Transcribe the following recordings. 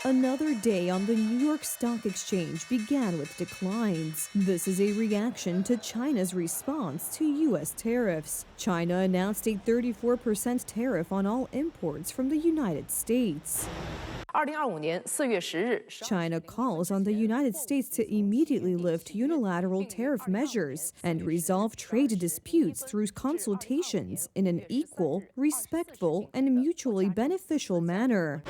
Another day on the New York Stock Exchange began with declines. This is a reaction to China's response to U.S. tariffs. China announced a 34% tariff on all imports from the United States. China calls on the United States to immediately lift unilateral tariff measures and resolve trade disputes through consultations in an equal, respectful, and mutually beneficial manner.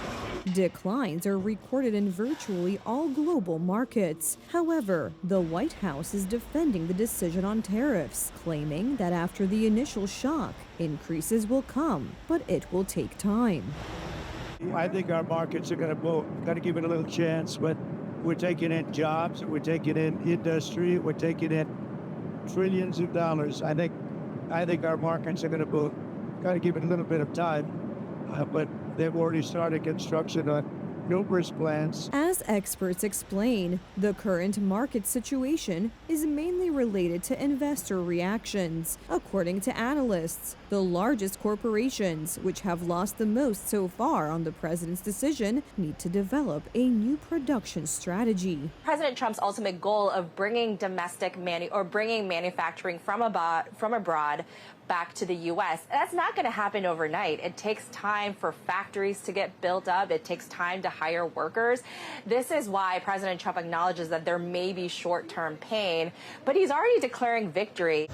Declines are recorded in virtually all global markets. However, the White House is defending the decision on tariffs, claiming that after the initial shock, increases will come, but it will take time. I think our markets are going to give it a little chance, but we're taking in jobs, we're taking in industry, we're taking in trillions of dollars. I think our markets are going to give it a little bit of time, but they've already started construction on numerous plans. As experts explain, the current market situation is mainly related to investor reactions. According to analysts, the largest corporations, which have lost the most so far on the president's decision, need to develop a new production strategy. President Trump's ultimate goal of bringing manufacturing from abroad back to the U.S. That's not going to happen overnight. It takes time for factories to get built up. It takes time to hire workers. This is why President Trump acknowledges that there may be short-term pain, but he's already declaring victory.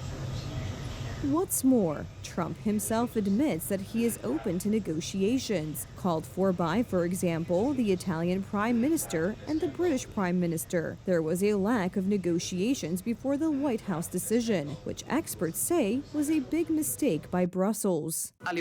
What's more, Trump himself admits that he is open to negotiations, called for by, for example, the Italian Prime Minister and the British Prime Minister. There was a lack of negotiations before the White House decision, which experts say was a big mistake by Brussels. At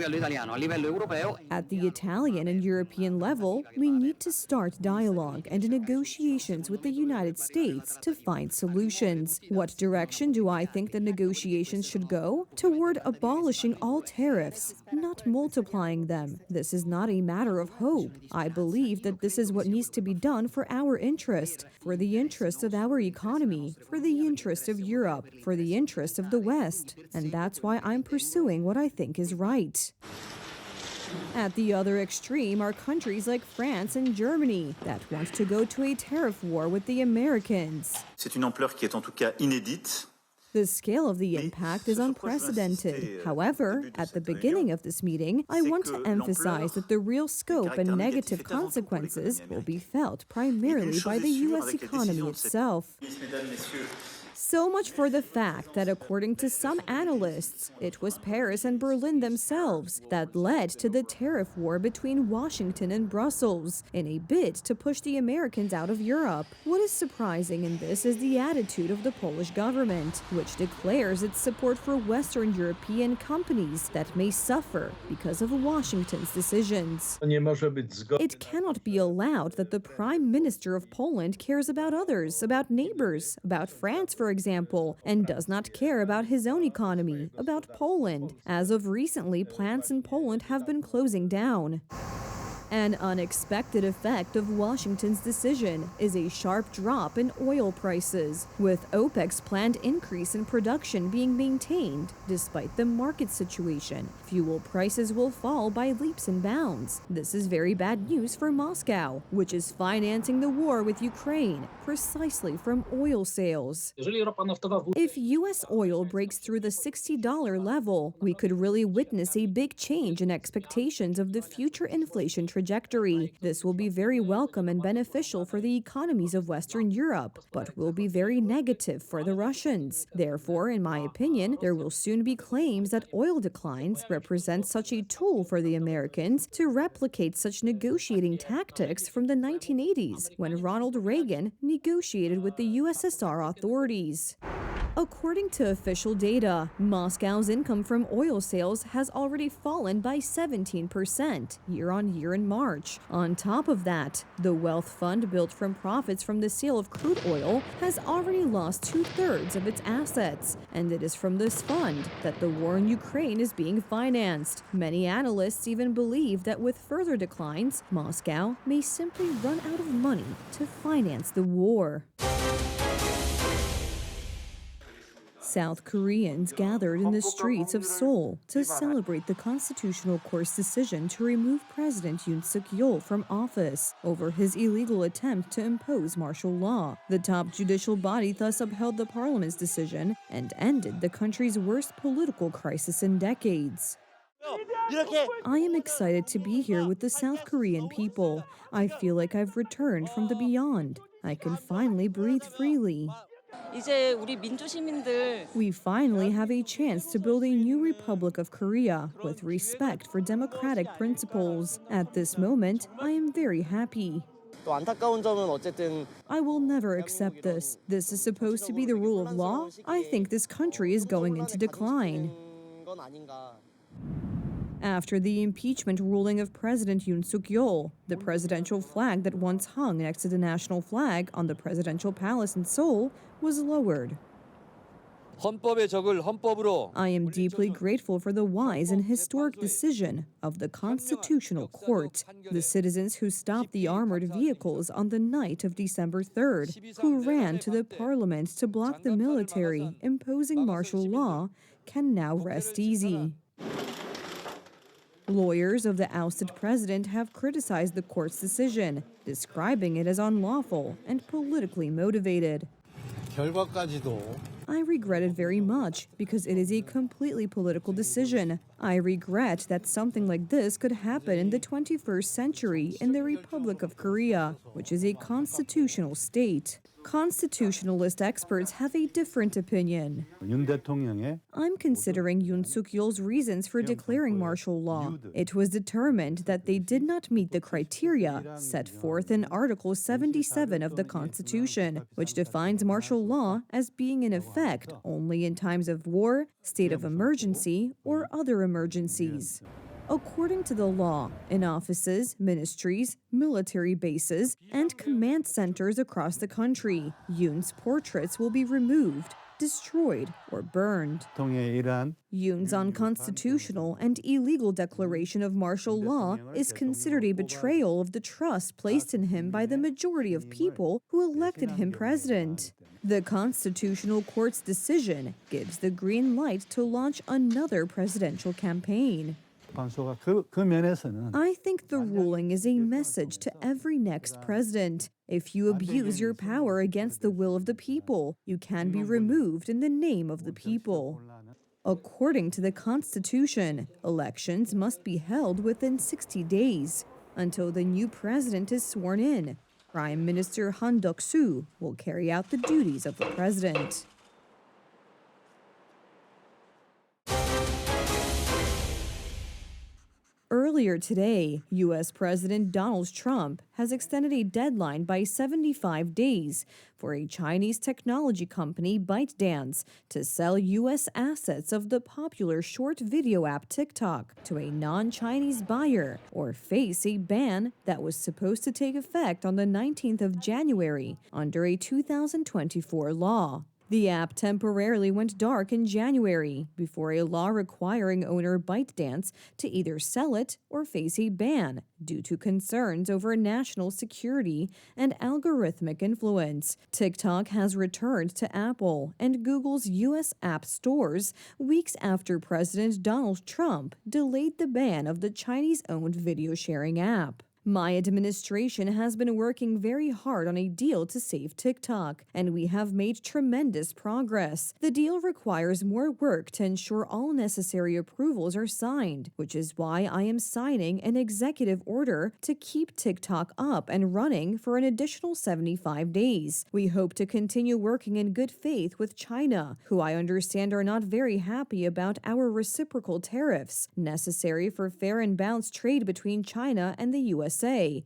the Italian and European level, we need to start dialogue and negotiations with the United States to find solutions. What direction do I think the negotiations should go? Toward abolishing all tariffs, not multiplying them. This is not a matter of hope. I believe that this is what needs to be done for our interest, for the interest of our economy, for the interest of Europe, for the interest of the West. And that's why I'm pursuing what I think is right. At the other extreme are countries like France and Germany that want to go to a tariff war with the Americans. C'est une ampleur qui est en tout cas inédite. The scale of the impact is unprecedented. However, at the beginning of this meeting, I want to emphasize that the real scope and negative consequences will be felt primarily by the U.S. economy itself. So much for the fact that, according to some analysts, it was Paris and Berlin themselves that led to the tariff war between Washington and Brussels in a bid to push the Americans out of Europe. What is surprising in this is the attitude of the Polish government, which declares its support for Western European companies that may suffer because of Washington's decisions. It cannot be allowed that the Prime Minister of Poland cares about others, about neighbors, about France, for example, and does not care about his own economy, about Poland. As of recently, plants in Poland have been closing down. An unexpected effect of Washington's decision is a sharp drop in oil prices, with OPEC's planned increase in production being maintained despite the market situation. Fuel prices will fall by leaps and bounds. This is very bad news for Moscow, which is financing the war with Ukraine precisely from oil sales. If U.S. oil breaks through the $60 level, we could really witness a big change in expectations of the future inflation trajectory. This will be very welcome and beneficial for the economies of Western Europe, but will be very negative for the Russians. Therefore, in my opinion, there will soon be claims that oil declines represent such a tool for the Americans to replicate such negotiating tactics from the 1980s, when Ronald Reagan negotiated with the USSR authorities. According to official data, Moscow's income from oil sales has already fallen by 17% year-on-year in March. On top of that, the wealth fund built from profits from the sale of crude oil has already lost 2/3 of its assets, and it is from this fund that the war in Ukraine is being financed. Many analysts even believe that with further declines, Moscow may simply run out of money to finance the war. South Koreans gathered in the streets of Seoul to celebrate the Constitutional Court's decision to remove President Yoon Suk-yeol from office over his illegal attempt to impose martial law. The top judicial body thus upheld the parliament's decision and ended the country's worst political crisis in decades. I am excited to be here with the South Korean people. I feel like I've returned from the beyond. I can finally breathe freely. We finally have a chance to build a new Republic of Korea with respect for democratic principles. At this moment, I am very happy. I will never accept this. This is supposed to be the rule of law. I think this country is going into decline. After the impeachment ruling of President Yoon Suk-yeol, the presidential flag that once hung next to the national flag on the presidential palace in Seoul was lowered. I am deeply grateful for the wise and historic decision of the Constitutional Court. The citizens who stopped the armored vehicles on the night of December 3rd, who ran to the parliament to block the military imposing martial law, can now rest easy. Lawyers of the ousted president have criticized the court's decision, describing it as unlawful and politically motivated. I regret it very much because it is a completely political decision. I regret that something like this could happen in the 21st century in the Republic of Korea, which is a constitutional state. Constitutionalist experts have a different opinion. I'm considering Yoon Suk-yeol's reasons for declaring martial law. It was determined that they did not meet the criteria set forth in Article 77 of the Constitution, which defines martial law as being in effect only in times of war, state of emergency, or other emergencies. According to the law, in offices, ministries, military bases, and command centers across the country, Yoon's portraits will be removed, destroyed, or burned. Yoon's unconstitutional and illegal declaration of martial law is considered a betrayal of the trust placed in him by the majority of people who elected him president. The Constitutional Court's decision gives the green light to launch another presidential campaign. I think the ruling is a message to every next president. If you abuse your power against the will of the people, you can be removed in the name of the people. According to the Constitution, elections must be held within 60 days. Until the new president is sworn in, Prime Minister Han Duck-soo will carry out the duties of the president. Earlier today, U.S. President Donald Trump has extended a deadline by 75 days for a Chinese technology company, ByteDance, to sell U.S. assets of the popular short video app TikTok to a non-Chinese buyer or face a ban that was supposed to take effect on the 19th of January under a 2024 law. The app temporarily went dark in January before a law requiring owner ByteDance to either sell it or face a ban due to concerns over national security and algorithmic influence. TikTok has returned to Apple and Google's U.S. app stores weeks after President Donald Trump delayed the ban of the Chinese-owned video-sharing app. My administration has been working very hard on a deal to save TikTok, and we have made tremendous progress. The deal requires more work to ensure all necessary approvals are signed, which is why I am signing an executive order to keep TikTok up and running for an additional 75 days. We hope to continue working in good faith with China, who I understand are not very happy about our reciprocal tariffs, necessary for fair and balanced trade between China and the U.S.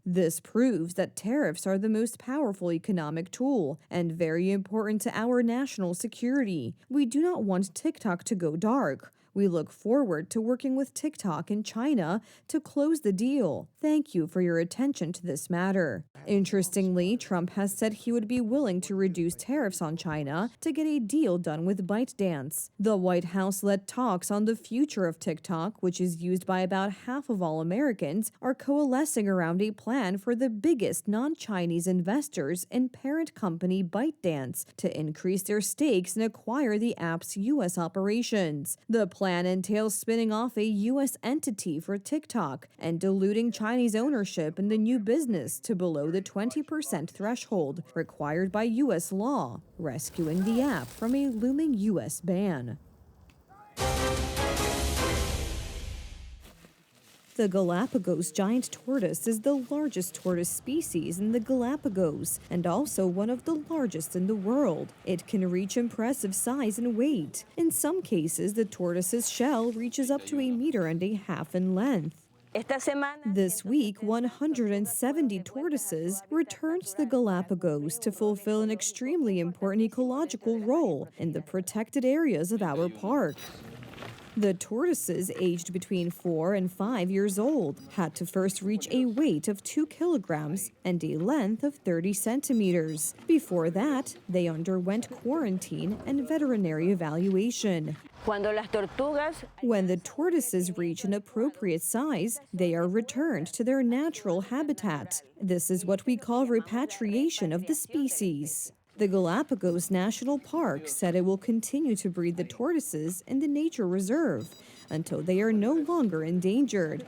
This proves that tariffs are the most powerful economic tool and very important to our national security. We do not want TikTok to go dark. We look forward to working with TikTok in China to close the deal. Thank you for your attention to this matter. Interestingly, Trump has said he would be willing to reduce tariffs on China to get a deal done with ByteDance. The White House led talks on the future of TikTok, which is used by about half of all Americans, are coalescing around a plan for the biggest non-Chinese investors in parent company ByteDance to increase their stakes and acquire the app's U.S. operations. The plan entails spinning off a U.S. entity for TikTok and diluting Chinese ownership in the new business to below the 20% threshold required by U.S. law, rescuing the app from a looming U.S. ban. The Galapagos giant tortoise is the largest tortoise species in the Galapagos and also one of the largest in the world. It can reach impressive size and weight. In some cases, the tortoise's shell reaches up to 1.5 meters in length. This week, 170 tortoises returned to the Galapagos to fulfill an extremely important ecological role in the protected areas of our park. The tortoises, aged between 4 and 5 years old, had to first reach a weight of 2 kilograms and a length of 30 centimeters. Before that, they underwent quarantine and veterinary evaluation. When the tortoises reach an appropriate size, they are returned to their natural habitat. This is what we call repatriation of the species. The Galapagos National Park said it will continue to breed the tortoises in the nature reserve until they are no longer endangered.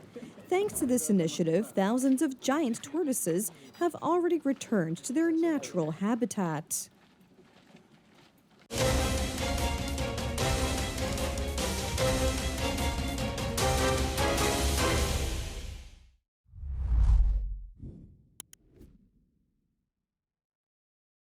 Thanks to this initiative, thousands of giant tortoises have already returned to their natural habitat.